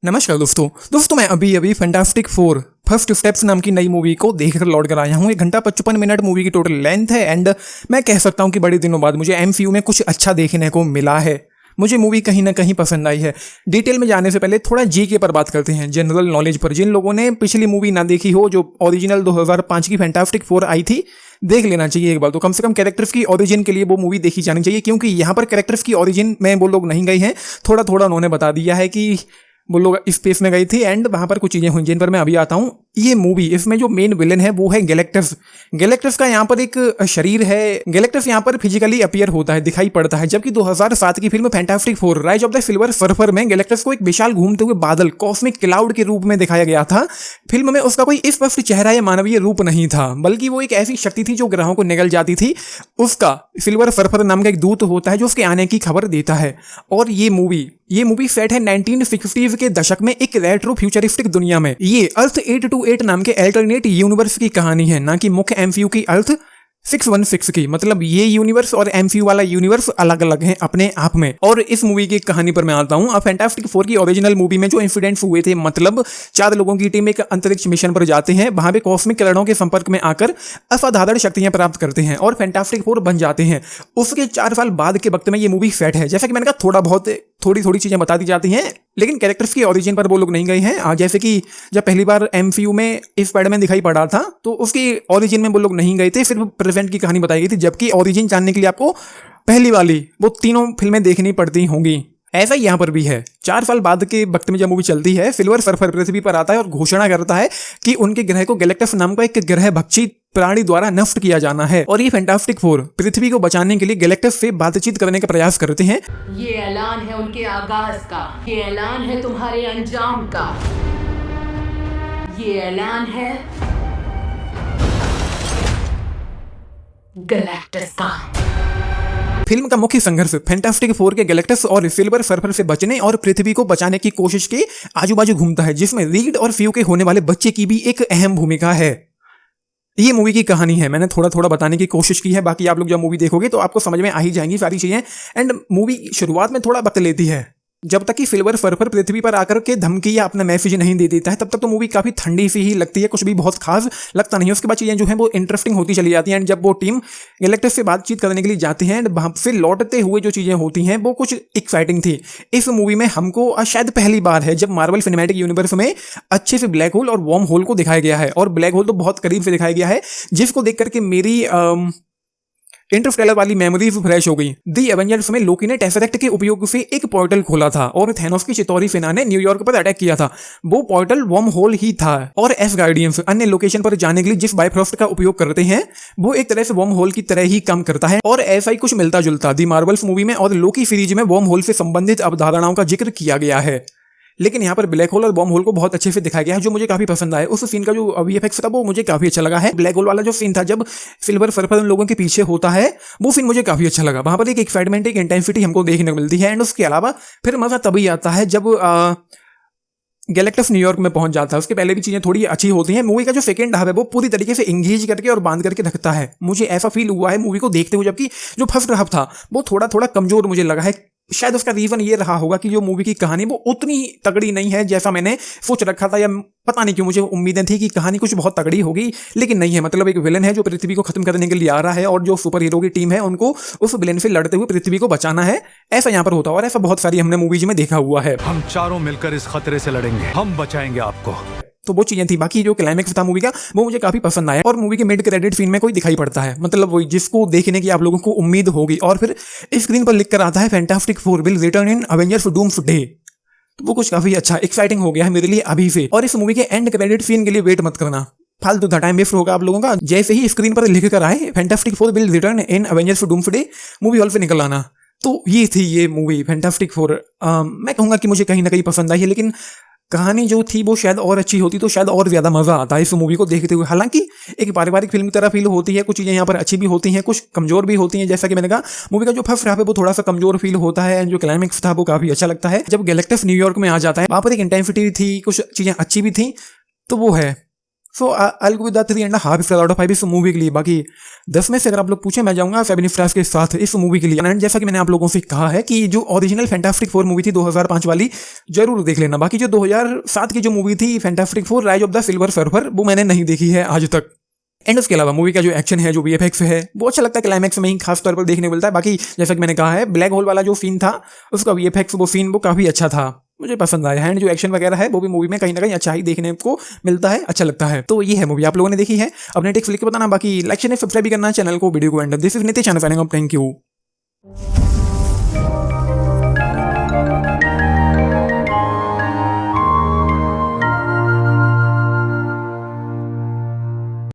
नमस्कार दोस्तों मैं अभी अभी फैंटास्टिक फोर फर्स्ट स्टेप्स नाम की नई मूवी को देखकर लौट कर आया हूँ। 1 घंटा 55 मिनट मूवी की टोटल लेंथ है एंड मैं कह सकता हूँ कि बड़े दिनों बाद मुझे एमसीयू में कुछ अच्छा देखने को मिला है। मुझे मूवी कहीं ना कहीं पसंद आई है। डिटेल में जाने से पहले थोड़ा जीके पर बात करते हैं, जनरल नॉलेज पर। जिन लोगों ने पिछली मूवी ना देखी हो, जो ओरिजिनल 2005 की फैंटास्टिक फोर आई थी, देख लेना चाहिए एक बार। तो कम से कम कैरेक्टर्स की ओरिजिन के लिए वो मूवी देखी जानी चाहिए, क्योंकि यहाँ पर कैरेक्टर्स की ओरिजिन में वो लोग नहीं गए हैं। थोड़ा थोड़ा उन्होंने बता दिया है कि वो लोग स्पेस में गई थी एंड वहां पर कुछ चीजें हुई जिन पर मैं अभी आता हूँ। ये मूवी, इसमें जो मेन विलेन है वो है गैलेक्टस। गैलेक्टस का यहाँ पर एक शरीर है। गैलेक्टस यहाँ पर फिजिकली अपीयर होता है, दिखाई पड़ता है, जबकि 2007 की film fantastic four rise of the silver surfer में गैलेक्टस को एक विशाल घूमते हुए बादल, कॉस्मिक क्लाउड के रूप में दिखाया गया था। फिल्म में उसका कोई स्पष्ट चेहरा या मानवीय रूप नहीं था, बल्कि वो एक ऐसी शक्ति थी जो ग्रहों को निगल जाती थी। उसका सिल्वर सर्फर नाम का एक दूत होता है जो उसके आने की खबर देता है। और ये मूवी सेट है 1960s के दशक में एक रेट्रो फ्यूचरिस्टिक दुनिया में। ये अर्थ 828 नाम के अल्टरनेट यूनिवर्स की कहानी है, ना कि मुख्य एमसीयू की अर्थ 616 की। मतलब ये यूनिवर्स और एमसीयू वाला यूनिवर्स अलग अलग हैं अपने आप में। और इस मूवी की कहानी पर मैं आता हूं। अब फैंटास्टिक फोर की ओरिजिनल मूवी में जो इंसिडेंट्स हुए थे, मतलब 4 लोगों की टीम एक अंतरिक्ष मिशन पर जाते हैं, वहां पे कॉस्मिक किरणों के संपर्क में आकर असाधारण शक्तियां प्राप्त करते हैं और फैंटास्टिक फोर बन जाते हैं। उसके 4 साल बाद के वक्त में ये मूवी सेट है। जैसा कि मैंने कहा, थोड़ी चीजें बता दी जाती हैं, लेकिन कैरेक्टर्स की ओरिजिन पर वो लोग नहीं गए हैं। जैसे कि जब पहली बार एमसीयू में स्पाइडरमैन दिखाई पड़ा था, तो उसकी ओरिजिन में वो लोग नहीं गए थे, सिर्फ प्रेजेंट की कहानी बताई गई थी। जबकि ओरिजिन जानने के लिए आपको पहली वाली वो तीनों फिल्में देखनी पड़ती होंगी। ऐसा ही यहाँ पर भी है। 4 साल बाद के वक्त में जब मूवी चलती है, सिल्वर सर्फर पृथ्वी पर आता है और घोषणा करता है कि उनके ग्रह को गैलेक्टस नाम का एक ग्रह भक्षी प्राणी द्वारा नष्ट किया जाना है। और ये फैंटास्टिक फोर पृथ्वी को बचाने के लिए गैलेक्टस से बातचीत करने का प्रयास करते हैं। ये ऐलान है उनके आगाज का, ये ऐलान है तुम्हारे अंजाम का, ये ऐलान है गैलेक्टस का। फिल्म का मुख्य संघर्ष फैंटास्टिक फोर के गैलेक्टस और सिल्वर सर्फर से बचने और पृथ्वी को बचाने की कोशिश के आजू बाजू घूमता है, जिसमें रीड और फ्यू के होने वाले बच्चे की भी एक अहम भूमिका है। ये मूवी की कहानी है। मैंने थोड़ा बताने की कोशिश की है, बाकी आप लोग जब मूवी देखोगे तो आपको समझ में आ ही जाएंगी सारी चीजें। एंड मूवी शुरुआत में थोड़ा वक्त लेती है। जब तक कि सिल्वर सर्फर पृथ्वी पर आकर के धमकी या अपना मैसेज नहीं दे देता है, तब तक तो मूवी काफी ठंडी सी ही लगती है, कुछ भी बहुत खास लगता नहीं है। उसके बाद चीजें जो है वो इंटरेस्टिंग होती चली जाती हैं। एंड जब वो टीम गैलेक्टस से बातचीत करने के लिए जाते हैं, वहां से लौटते हुए जो चीजें होती हैं वो कुछ एक्साइटिंग थी। इस मूवी में हमको शायद पहली बार है जब मार्वल सिनेमैटिक यूनिवर्स में अच्छे से ब्लैक होल और वॉर्म होल को दिखाया गया है। और ब्लैक होल तो बहुत करीब से दिखाया गया है, जिसको देख करके मेरी इंटरस्टेलर वाली मेमोरीज फ्रेश हो गई। दी एवेंजर्स में लोकी ने टेसरेक्ट के उपयोग से एक पोर्टल खोला था और थैनोस की चितौरी सेना ने न्यूयॉर्क पर अटैक किया था। वो पोर्टल वर्म होल ही था। और एसगार्डियंस अन्य लोकेशन पर जाने के लिए जिस बायफ्रॉस्ट का उपयोग करते हैं, वो एक तरह से वर्म होल की तरह ही काम करता है। और ऐसा ही कुछ मिलता जुलता दी मार्वल्स मूवी में और लोकी सीरीज में वर्म होल से संबंधित अवधारणाओं का जिक्र किया गया है। लेकिन यहाँ पर ब्लैक होल और बॉम्ब होल को बहुत अच्छे से दिखाया गया है, जो मुझे काफी पसंद आया। उस सीन का जो वीएफएक्स था वो मुझे काफी अच्छा लगा है। ब्लैक होल वाला जो सीन था जब सिल्वर सर्फर उन लोगों के पीछे होता है, वो सीन मुझे काफी अच्छा लगा। वहां पर एक एक्साइटमेंट, एक इंटेंसिटी हमको देखने को मिलती है। एंड उसके अलावा फिर मजा तभी आता है जब गैलेक्टस न्यूयॉर्क में पहुंच जाता है। उसके पहले भी चीजें थोड़ी अच्छी होती हैं। मूवी का जो सेकंड हाफ है वो पूरी तरीके से इंगेज करके और बांध करके रखता है। मुझे ऐसा फील हुआ है मूवी को देखते हुए, जबकि जो फर्स्ट हाफ था वो थोड़ा कमजोर मुझे लगा है। शायद उसका रीजन ये रहा होगा कि जो मूवी की कहानी वो उतनी तगड़ी नहीं है जैसा मैंने सोच रखा था, या पता नहीं क्यों मुझे उम्मीदें थी कि कहानी कुछ बहुत तगड़ी होगी, लेकिन नहीं है। मतलब एक विलन है जो पृथ्वी को खत्म करने के लिए आ रहा है और जो सुपर हीरो की टीम है उनको उस विलन से लड़ते हुए पृथ्वी को बचाना है, ऐसा यहाँ पर होता है। और ऐसा बहुत सारी हमने मूवीज में देखा हुआ है। हम चारों मिलकर इस खतरे से लड़ेंगे, हम बचाएंगे आपको। तो वो चीजें थी। बाकी जो क्लाइमेक्स था मूवी का वो मुझे काफी पसंद आया। और मूवी के मिड क्रेडिट सीन में कोई दिखाई पड़ता है, मतलब वही जिसको देखने की आप लोगों को उम्मीद होगी, और फिर स्क्रीन पर लिख कर आता है fantastic four will return in Avengers doomsday. तो वो कुछ काफी अच्छा एक्साइटिंग हो गया है मेरे लिए अभी से। और इस मूवी के एंड क्रेडिट सीन के लिए वेट मत करना, फालतू का टाइम वेस्ट होगा आप लोगों का। जैसे ही स्क्रीन पर लिख कर आए fantastic four will return in Avengers doomsday, movie hall से निकल आना। तो ये थी ये मूवी फैंटास्टिक फोर। मैं कहूंगा कि मुझे कहीं ना कहीं पसंद आई है, लेकिन कहानी जो थी वो शायद और अच्छी होती तो शायद और ज्यादा मजा आता है इस मूवी को देखते हुए। हालांकि एक पारिवारिक फिल्म की तरह फील होती है, कुछ चीजें यहाँ पर अच्छी भी होती हैं, कुछ कमजोर भी होती हैं। जैसा कि मैंने कहा, मूवी का जो फर्स्ट हाफ है वो थोड़ा सा कमजोर फील होता है, जो क्लाइमेक्स था वो काफी अच्छा लगता है। जब गैलेक्टस न्यूयॉर्क में आ जाता है, वहां पर एक इंटेंसिटी थी, कुछ चीजें अच्छी भी थी, तो वो है। सो आई विद 3.5 स्टार आउट ऑफ 5 इस मूवी के लिए। बाकी 10 में से अगर आप लोग पूछे, मैं जाऊंगा फेबिनी फ्रास के साथ इस मूवी के लिए। एंड जैसा कि मैंने आप लोगों से कहा है कि जो ओरिजिनल फैंटास्टिक 4 मूवी थी 2005 वाली, जरूर देख लेना। बाकी जो 2007 की जो मूवी थी fantastic 4 rise of the silver surfer, वो मैंने नहीं देखी है आज तक। एंड उसके अलावा मूवी का जो एक्शन है, जो वीएफएक्स है, वो अच्छा लगता है, क्लाइमैक्स में ही खास तौर पर देखने को मिलता है। बाकी जैसा कि मैंने कहा है, ब्लैक होल वाला जो सीन था उसका वीएफएक्स वो सीन वो काफ़ी अच्छा था, मुझे पसंद आया। एंड जो एक्शन वगैरह है वो भी मूवी में कहीं ना कहीं अच्छा ही देखने को मिलता है, अच्छा लगता है। तो ये है मूवी, आप लोगों ने देखी है, अपने टेक्स्ट लिख के बताना। बाकी लाइक शेयर सब्सक्राइब भी करना चैनल को, वीडियो को। And this is Nitish, thank you.